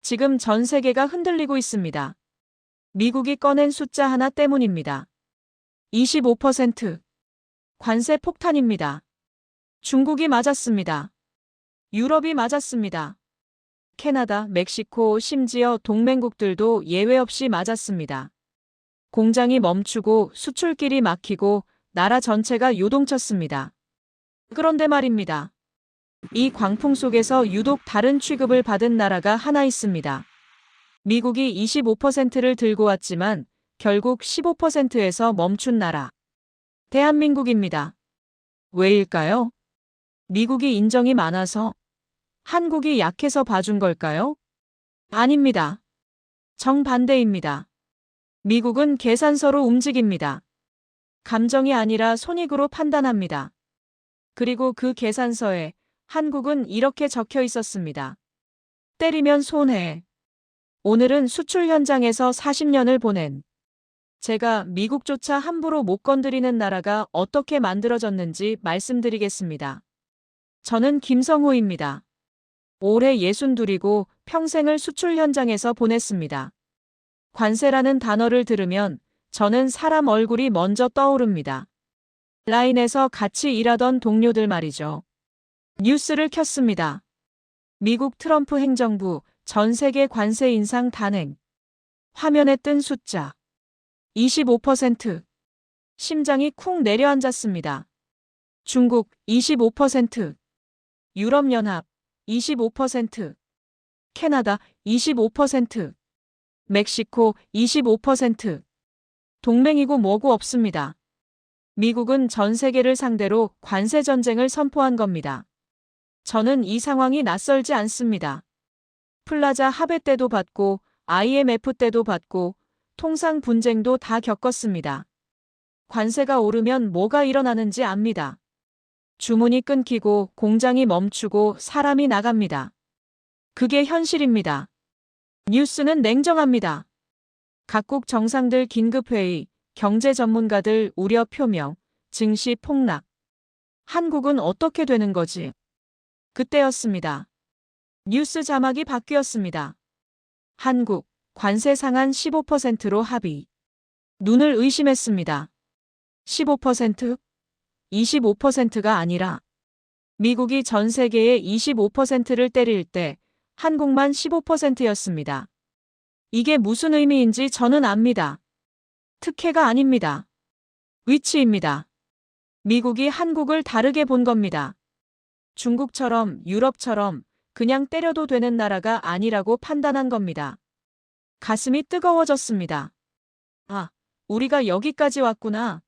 지금 전 세계가 흔들리고 있습니다. 미국이 꺼낸 숫자 하나 때문입니다. 25% 관세 폭탄입니다. 중국이 맞았습니다. 유럽이 맞았습니다. 캐나다, 멕시코, 심지어 동맹국들도 예외 없이 맞았습니다. 공장이 멈추고 수출길이 막히고 나라 전체가 요동쳤습니다. 그런데 말입니다. 이 광풍 속에서 유독 다른 취급을 받은 나라가 하나 있습니다. 미국이 25%를 들고 왔지만 결국 15%에서 멈춘 나라. 대한민국입니다. 왜일까요? 미국이 인정이 많아서? 한국이 약해서 봐준 걸까요? 아닙니다. 정반대입니다. 미국은 계산서로 움직입니다. 감정이 아니라 손익으로 판단합니다. 그리고 그 계산서에 한국은 이렇게 적혀 있었습니다. 때리면 손해. 오늘은 수출 현장에서 40년을 보낸 제가 미국조차 함부로 못 건드리는 나라가 어떻게 만들어졌는지 말씀드리겠습니다. 저는 김성호입니다. 올해 62이고 평생을 수출 현장에서 보냈습니다. 관세라는 단어를 들으면 저는 사람 얼굴이 먼저 떠오릅니다. 라인에서 같이 일하던 동료들 말이죠. 뉴스를 켰습니다. 미국 트럼프 행정부 전 세계 관세 인상 단행. 화면에 뜬 숫자 25%. 심장이 쿵 내려앉았습니다. 중국 25%. 유럽연합 25%. 캐나다 25%. 멕시코 25%. 동맹이고 뭐고 없습니다. 미국은 전 세계를 상대로 관세 전쟁을 선포한 겁니다. 저는 이 상황이 낯설지 않습니다. 플라자 합의 때도 봤고 IMF 때도 봤고 통상 분쟁도 다 겪었습니다. 관세가 오르면 뭐가 일어나는지 압니다. 주문이 끊기고 공장이 멈추고 사람이 나갑니다. 그게 현실입니다. 뉴스는 냉정합니다. 각국 정상들 긴급회의, 경제 전문가들 우려 표명, 증시 폭락. 한국은 어떻게 되는 거지? 그때였습니다. 뉴스 자막이 바뀌었습니다. 한국, 관세 상한 15%로 합의. 눈을 의심했습니다. 15%? 25%가 아니라 미국이 전 세계의 25%를 때릴 때 한국만 15%였습니다. 이게 무슨 의미인지 저는 압니다. 특혜가 아닙니다. 위치입니다. 미국이 한국을 다르게 본 겁니다. 중국처럼 유럽처럼 그냥 때려도 되는 나라가 아니라고 판단한 겁니다. 가슴이 뜨거워졌습니다. 아, 우리가 여기까지 왔구나.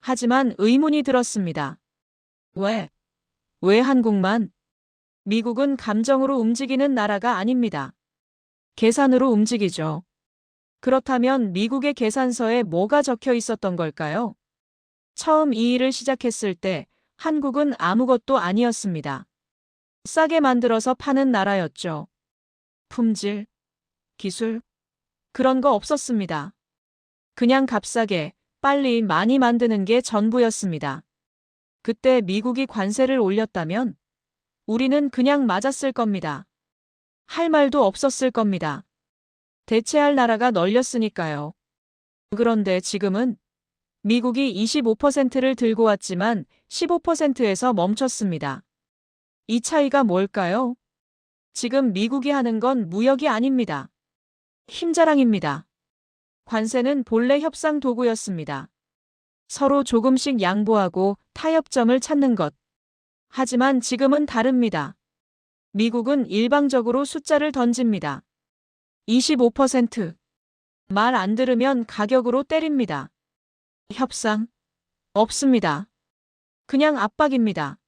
하지만 의문이 들었습니다. 왜 한국만? 미국은 감정으로 움직이는 나라가 아닙니다. 계산으로 움직이죠. 그렇다면 미국의 계산서에 뭐가 적혀 있었던 걸까요? 처음 이 일을 시작했을 때 한국은 아무것도 아니었습니다. 싸게 만들어서 파는 나라였죠. 품질, 기술, 그런 거 없었습니다. 그냥 값싸게, 빨리 많이 만드는 게 전부였습니다. 그때 미국이 관세를 올렸다면 우리는 그냥 맞았을 겁니다. 할 말도 없었을 겁니다. 대체할 나라가 널렸으니까요. 그런데 지금은 미국이 25%를 들고 왔지만 15%에서 멈췄습니다. 이 차이가 뭘까요? 지금 미국이 하는 건 무역이 아닙니다. 힘자랑입니다. 관세는 본래 협상 도구였습니다. 서로 조금씩 양보하고 타협점을 찾는 것. 하지만 지금은 다릅니다. 미국은 일방적으로 숫자를 던집니다. 25%. 말 안 들으면 가격으로 때립니다. 협상? 없습니다. 그냥 압박입니다.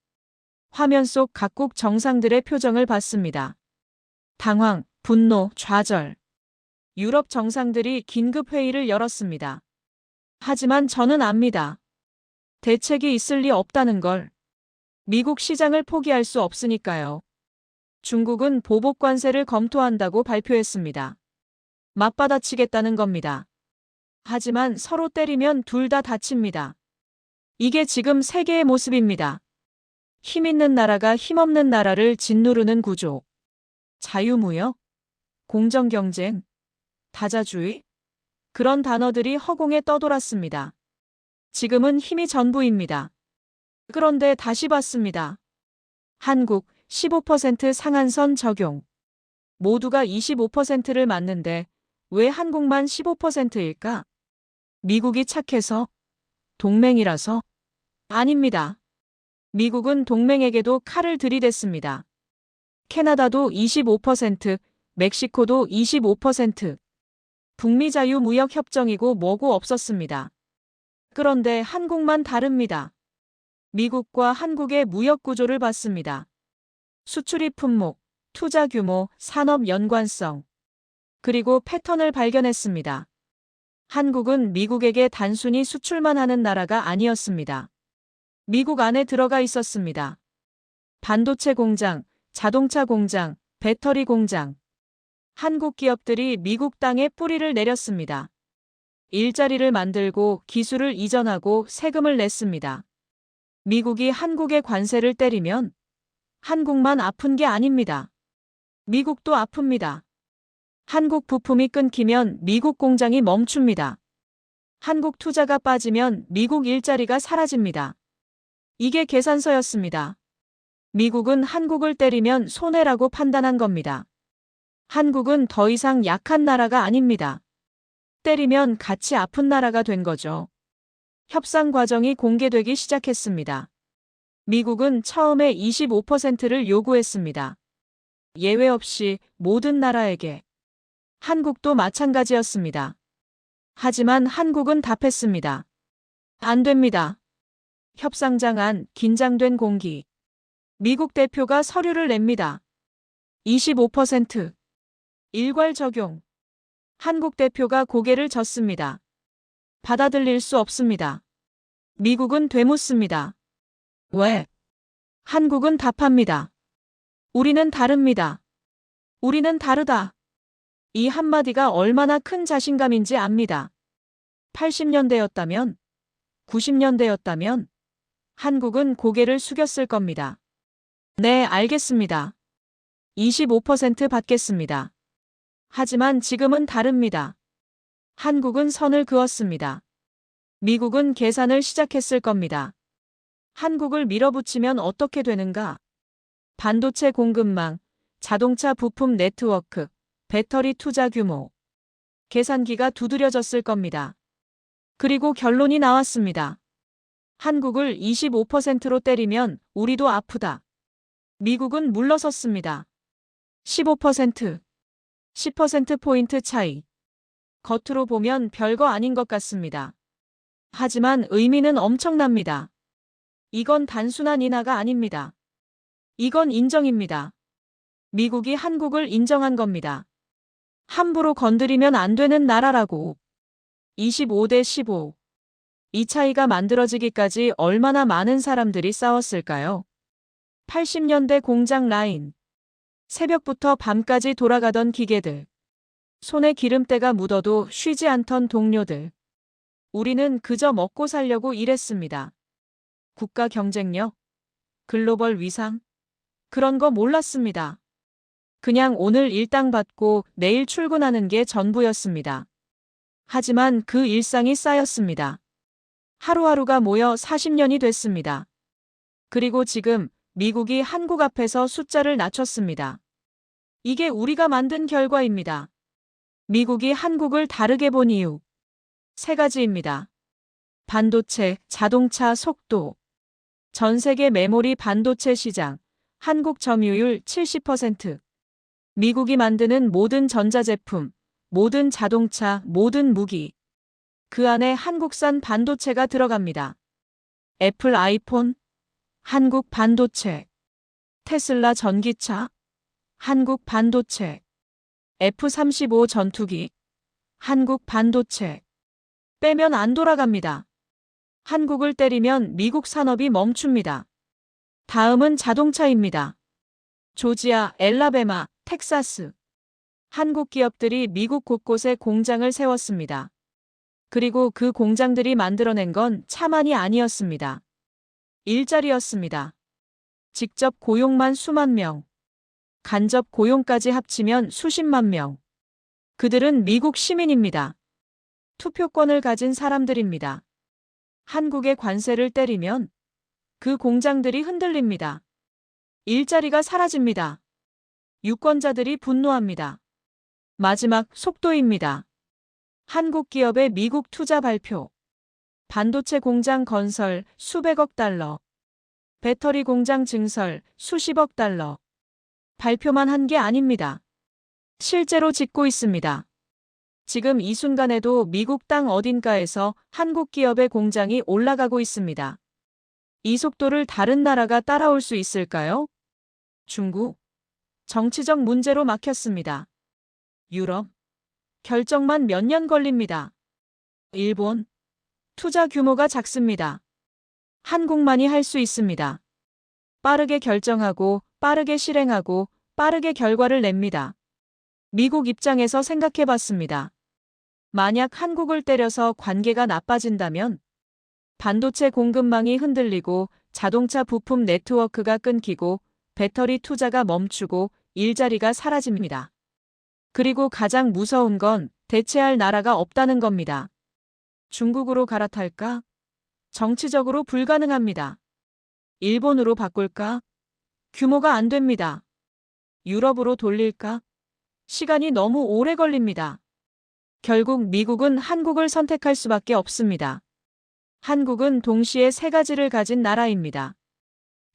화면 속 각국 정상들의 표정을 봤습니다. 당황, 분노, 좌절. 유럽 정상들이 긴급 회의를 열었습니다. 하지만 저는 압니다. 대책이 있을 리 없다는 걸. 미국 시장을 포기할 수 없으니까요. 중국은 보복 관세를 검토한다고 발표했습니다. 맞받아치겠다는 겁니다. 하지만 서로 때리면 둘 다 다칩니다. 이게 지금 세계의 모습입니다. 힘 있는 나라가 힘없는 나라를 짓누르는 구조. 자유무역? 공정경쟁, 다자주의, 그런 단어들이 허공에 떠돌았습니다. 지금은 힘이 전부입니다. 그런데 다시 봤습니다. 한국 15% 상한선 적용. 모두가 25%를 맞는데 왜 한국만 15%일까? 미국이 착해서? 동맹이라서? 아닙니다. 미국은 동맹에게도 칼을 들이댔습니다. 캐나다도 25%, 멕시코도 25%. 북미 자유무역협정이고 뭐고 없었습니다. 그런데 한국만 다릅니다. 미국과 한국의 무역 구조를 봤습니다. 수출입 품목, 투자 규모, 산업 연관성, 그리고 패턴을 발견했습니다. 한국은 미국에게 단순히 수출만 하는 나라가 아니었습니다. 미국 안에 들어가 있었습니다. 반도체 공장, 자동차 공장, 배터리 공장. 한국 기업들이 미국 땅에 뿌리를 내렸습니다. 일자리를 만들고 기술을 이전하고 세금을 냈습니다. 미국이 한국의 관세를 때리면 한국만 아픈 게 아닙니다. 미국도 아픕니다. 한국 부품이 끊기면 미국 공장이 멈춥니다. 한국 투자가 빠지면 미국 일자리가 사라집니다. 이게 계산서였습니다. 미국은 한국을 때리면 손해라고 판단한 겁니다. 한국은 더 이상 약한 나라가 아닙니다. 때리면 같이 아픈 나라가 된 거죠. 협상 과정이 공개되기 시작했습니다. 미국은 처음에 25%를 요구했습니다. 예외 없이 모든 나라에게. 한국도 마찬가지였습니다. 하지만 한국은 답했습니다. 안 됩니다. 협상장 안 긴장된 공기. 미국 대표가 서류를 냅니다. 25%. 일괄 적용. 한국 대표가 고개를 젓습니다. 받아들일 수 없습니다. 미국은 되묻습니다. 왜? 한국은 답합니다. 우리는 다릅니다. 우리는 다르다. 이 한마디가 얼마나 큰 자신감인지 압니다. 80년대였다면, 90년대였다면 한국은 고개를 숙였을 겁니다. 네, 알겠습니다. 25% 받겠습니다. 하지만 지금은 다릅니다. 한국은 선을 그었습니다. 미국은 계산을 시작했을 겁니다. 한국을 밀어붙이면 어떻게 되는가? 반도체 공급망, 자동차 부품 네트워크, 배터리 투자 규모. 계산기가 두드려졌을 겁니다. 그리고 결론이 나왔습니다. 한국을 25%로 때리면 우리도 아프다. 미국은 물러섰습니다. 15%, 10%포인트 차이. 겉으로 보면 별거 아닌 것 같습니다. 하지만 의미는 엄청납니다. 이건 단순한 인하가 아닙니다. 이건 인정입니다. 미국이 한국을 인정한 겁니다. 함부로 건드리면 안 되는 나라라고. 25대 15. 이 차이가 만들어지기까지 얼마나 많은 사람들이 싸웠을까요? 80년대 공장 라인. 새벽부터 밤까지 돌아가던 기계들. 손에 기름때가 묻어도 쉬지 않던 동료들. 우리는 그저 먹고 살려고 일했습니다. 국가 경쟁력, 글로벌 위상, 그런 거 몰랐습니다. 그냥 오늘 일당 받고 내일 출근하는 게 전부였습니다. 하지만 그 일상이 쌓였습니다. 하루하루가 모여 40년이 됐습니다. 그리고 지금 미국이 한국 앞에서 숫자를 낮췄습니다. 이게 우리가 만든 결과입니다. 미국이 한국을 다르게 본 이유. 세 가지입니다. 반도체, 자동차 속도. 전 세계 메모리 반도체 시장, 한국 점유율 70%. 미국이 만드는 모든 전자제품, 모든 자동차, 모든 무기. 그 안에 한국산 반도체가 들어갑니다. 애플 아이폰, 한국 반도체. 테슬라 전기차, 한국 반도체. F-35 전투기, 한국 반도체. 빼면 안 돌아갑니다. 한국을 때리면 미국 산업이 멈춥니다. 다음은 자동차입니다. 조지아, 엘라베마, 텍사스. 한국 기업들이 미국 곳곳에 공장을 세웠습니다. 그리고 그 공장들이 만들어낸 건 차만이 아니었습니다. 일자리였습니다. 직접 고용만 수만 명, 간접 고용까지 합치면 수십만 명. 그들은 미국 시민입니다. 투표권을 가진 사람들입니다. 한국의 관세를 때리면 그 공장들이 흔들립니다. 일자리가 사라집니다. 유권자들이 분노합니다. 마지막 속도입니다. 한국 기업의 미국 투자 발표. 반도체 공장 건설 수백억 달러. 배터리 공장 증설 수십억 달러. 발표만 한 게 아닙니다. 실제로 짓고 있습니다. 지금 이 순간에도 미국 땅 어딘가에서 한국 기업의 공장이 올라가고 있습니다. 이 속도를 다른 나라가 따라올 수 있을까요? 중국. 정치적 문제로 막혔습니다. 유럽. 결정만 몇 년 걸립니다. 일본. 투자 규모가 작습니다. 한국만이 할 수 있습니다. 빠르게 결정하고 빠르게 실행하고 빠르게 결과를 냅니다. 미국 입장에서 생각해 봤습니다. 만약 한국을 때려서 관계가 나빠진다면 반도체 공급망이 흔들리고 자동차 부품 네트워크가 끊기고 배터리 투자가 멈추고 일자리가 사라집니다. 그리고 가장 무서운 건 대체할 나라가 없다는 겁니다. 중국으로 갈아탈까? 정치적으로 불가능합니다. 일본으로 바꿀까? 규모가 안 됩니다. 유럽으로 돌릴까? 시간이 너무 오래 걸립니다. 결국 미국은 한국을 선택할 수밖에 없습니다. 한국은 동시에 세 가지를 가진 나라입니다.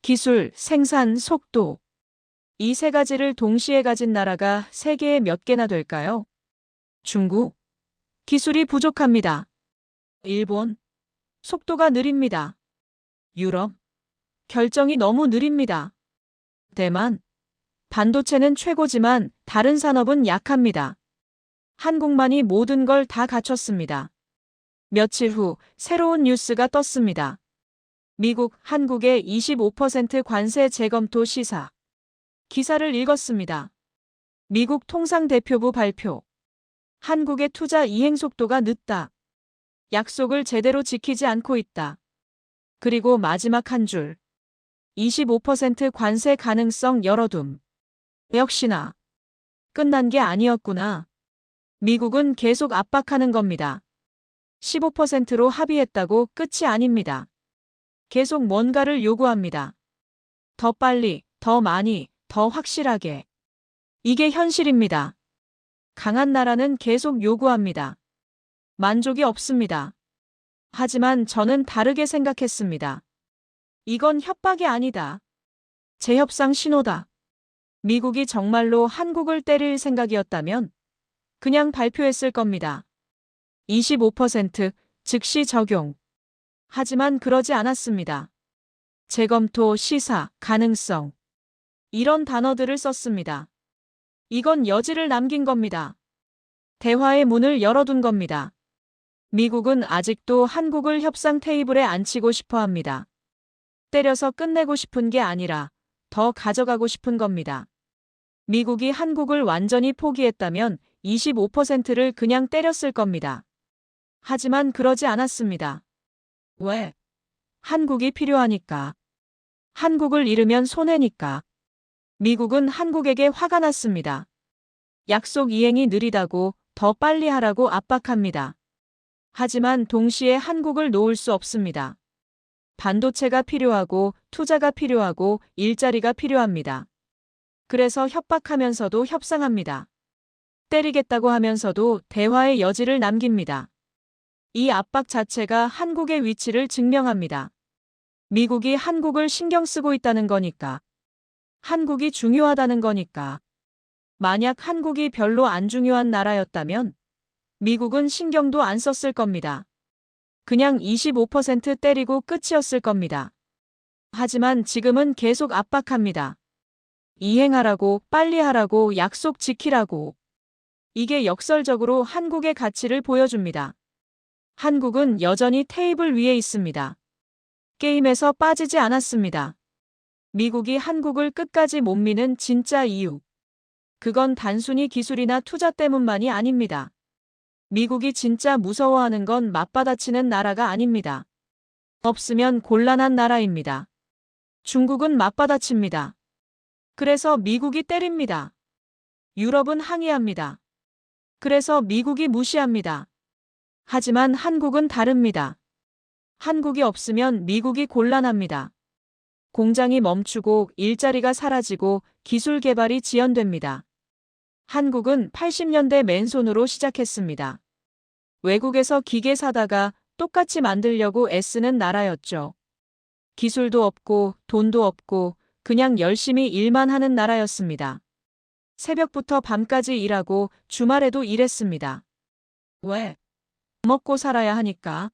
기술, 생산, 속도. 이 세 가지를 동시에 가진 나라가 세계에 몇 개나 될까요? 중국. 기술이 부족합니다. 일본. 속도가 느립니다. 유럽. 결정이 너무 느립니다. 대만. 반도체는 최고지만 다른 산업은 약합니다. 한국만이 모든 걸 다 갖췄습니다. 며칠 후 새로운 뉴스가 떴습니다. 미국, 한국의 25% 관세 재검토 시사. 기사를 읽었습니다. 미국 통상대표부 발표. 한국의 투자 이행 속도가 늦다. 약속을 제대로 지키지 않고 있다. 그리고 마지막 한 줄. 25% 관세 가능성 열어둠. 역시나 끝난 게 아니었구나. 미국은 계속 압박하는 겁니다. 15%로 합의했다고 끝이 아닙니다. 계속 뭔가를 요구합니다. 더 빨리, 더 많이, 더 확실하게. 이게 현실입니다. 강한 나라는 계속 요구합니다. 만족이 없습니다. 하지만 저는 다르게 생각했습니다. 이건 협박이 아니다. 재협상 신호다. 미국이 정말로 한국을 때릴 생각이었다면 그냥 발표했을 겁니다. 25% 즉시 적용. 하지만 그러지 않았습니다. 재검토, 시사, 가능성. 이런 단어들을 썼습니다. 이건 여지를 남긴 겁니다. 대화의 문을 열어둔 겁니다. 미국은 아직도 한국을 협상 테이블에 앉히고 싶어 합니다. 때려서 끝내고 싶은 게 아니라 더 가져가고 싶은 겁니다. 미국이 한국을 완전히 포기했다면 25%를 그냥 때렸을 겁니다. 하지만 그러지 않았습니다. 왜? 한국이 필요하니까. 한국을 잃으면 손해니까. 미국은 한국에게 화가 났습니다. 약속 이행이 느리다고 더 빨리 하라고 압박합니다. 하지만 동시에 한국을 놓을 수 없습니다. 반도체가 필요하고 투자가 필요하고 일자리가 필요합니다. 그래서 협박하면서도 협상합니다. 때리겠다고 하면서도 대화의 여지를 남깁니다. 이 압박 자체가 한국의 위치를 증명합니다. 미국이 한국을 신경 쓰고 있다는 거니까. 한국이 중요하다는 거니까. 만약 한국이 별로 안 중요한 나라였다면 미국은 신경도 안 썼을 겁니다. 그냥 25% 때리고 끝이었을 겁니다. 하지만 지금은 계속 압박합니다. 이행하라고, 빨리 하라고, 약속 지키라고. 이게 역설적으로 한국의 가치를 보여줍니다. 한국은 여전히 테이블 위에 있습니다. 게임에서 빠지지 않았습니다. 미국이 한국을 끝까지 못 미는 진짜 이유. 그건 단순히 기술이나 투자 때문만이 아닙니다. 미국이 진짜 무서워하는 건 맞받아치는 나라가 아닙니다. 없으면 곤란한 나라입니다. 중국은 맞받아칩니다. 그래서 미국이 때립니다. 유럽은 항의합니다. 그래서 미국이 무시합니다. 하지만 한국은 다릅니다. 한국이 없으면 미국이 곤란합니다. 공장이 멈추고 일자리가 사라지고 기술 개발이 지연됩니다. 한국은 80년대 맨손으로 시작했습니다. 외국에서 기계 사다가 똑같이 만들려고 애쓰는 나라였죠. 기술도 없고 돈도 없고 그냥 열심히 일만 하는 나라였습니다. 새벽부터 밤까지 일하고 주말에도 일했습니다. 왜? 먹고 살아야 하니까.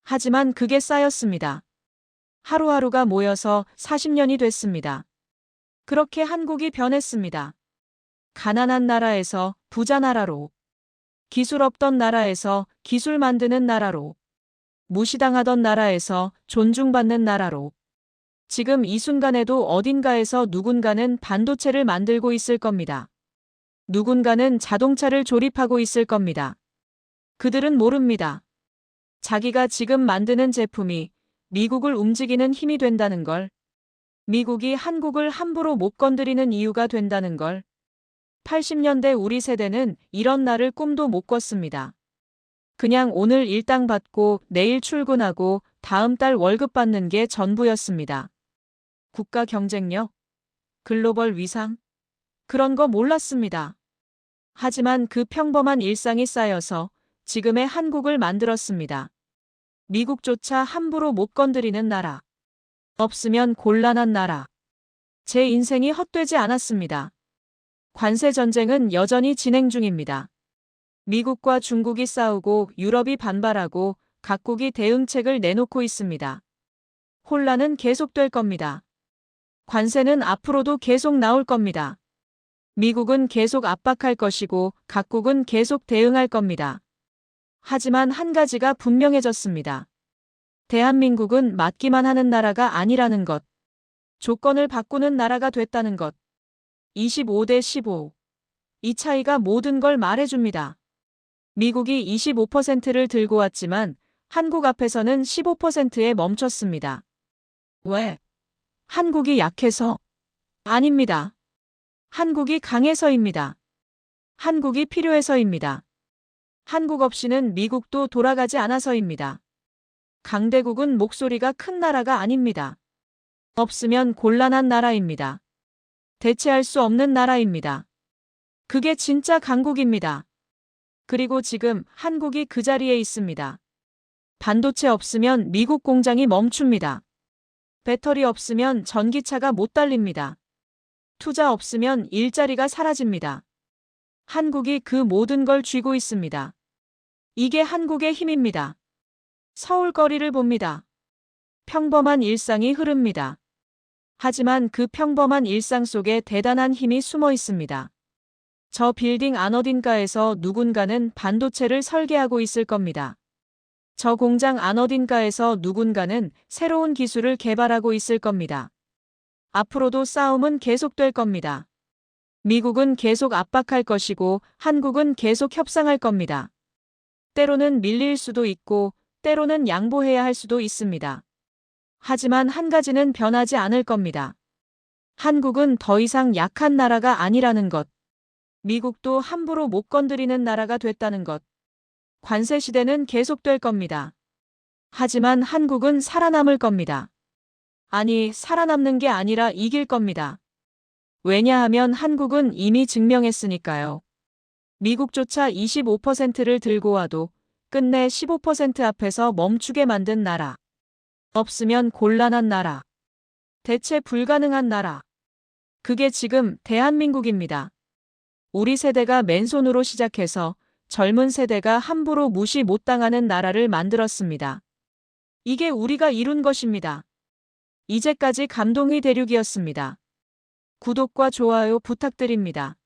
하지만 그게 쌓였습니다. 하루하루가 모여서 40년이 됐습니다. 그렇게 한국이 변했습니다. 가난한 나라에서 부자 나라로, 기술 없던 나라에서 기술 만드는 나라로, 무시당하던 나라에서 존중받는 나라로. 지금 이 순간에도 어딘가에서 누군가는 반도체를 만들고 있을 겁니다. 누군가는 자동차를 조립하고 있을 겁니다. 그들은 모릅니다. 자기가 지금 만드는 제품이 미국을 움직이는 힘이 된다는 걸, 미국이 한국을 함부로 못 건드리는 이유가 된다는 걸. 80년대 우리 세대는 이런 날을 꿈도 못 꿨습니다. 그냥 오늘 일당 받고 내일 출근하고 다음 달 월급 받는 게 전부였습니다. 국가 경쟁력, 글로벌 위상, 그런 거 몰랐습니다. 하지만 그 평범한 일상이 쌓여서 지금의 한국을 만들었습니다. 미국조차 함부로 못 건드리는 나라. 없으면 곤란한 나라. 제 인생이 헛되지 않았습니다. 관세 전쟁은 여전히 진행 중입니다. 미국과 중국이 싸우고 유럽이 반발하고 각국이 대응책을 내놓고 있습니다. 혼란은 계속될 겁니다. 관세는 앞으로도 계속 나올 겁니다. 미국은 계속 압박할 것이고 각국은 계속 대응할 겁니다. 하지만 한 가지가 분명해졌습니다. 대한민국은 맞기만 하는 나라가 아니라는 것. 조건을 바꾸는 나라가 됐다는 것. 25대 15. 이 차이가 모든 걸 말해줍니다. 미국이 25%를 들고 왔지만 한국 앞에서는 15%에 멈췄습니다. 왜? 한국이 약해서? 아닙니다. 한국이 강해서입니다. 한국이 필요해서입니다. 한국 없이는 미국도 돌아가지 않아서입니다. 강대국은 목소리가 큰 나라가 아닙니다. 없으면 곤란한 나라입니다. 대체할 수 없는 나라입니다. 그게 진짜 강국입니다. 그리고 지금 한국이 그 자리에 있습니다. 반도체 없으면 미국 공장이 멈춥니다. 배터리 없으면 전기차가 못 달립니다. 투자 없으면 일자리가 사라집니다. 한국이 그 모든 걸 쥐고 있습니다. 이게 한국의 힘입니다. 서울 거리를 봅니다. 평범한 일상이 흐릅니다. 하지만 그 평범한 일상 속에 대단한 힘이 숨어 있습니다. 저 빌딩 안 어딘가에서 누군가는 반도체를 설계하고 있을 겁니다. 저 공장 안 어딘가에서 누군가는 새로운 기술을 개발하고 있을 겁니다. 앞으로도 싸움은 계속될 겁니다. 미국은 계속 압박할 것이고 한국은 계속 협상할 겁니다. 때로는 밀릴 수도 있고 때로는 양보해야 할 수도 있습니다. 하지만 한 가지는 변하지 않을 겁니다. 한국은 더 이상 약한 나라가 아니라는 것. 미국도 함부로 못 건드리는 나라가 됐다는 것. 관세 시대는 계속될 겁니다. 하지만 한국은 살아남을 겁니다. 아니, 살아남는 게 아니라 이길 겁니다. 왜냐하면 한국은 이미 증명했으니까요. 미국조차 25%를 들고 와도 끝내 15% 앞에서 멈추게 만든 나라. 없으면 곤란한 나라. 대체 불가능한 나라. 그게 지금 대한민국입니다. 우리 세대가 맨손으로 시작해서 젊은 세대가 함부로 무시 못 당하는 나라를 만들었습니다. 이게 우리가 이룬 것입니다. 이제까지 감동의 대륙이었습니다. 구독과 좋아요 부탁드립니다.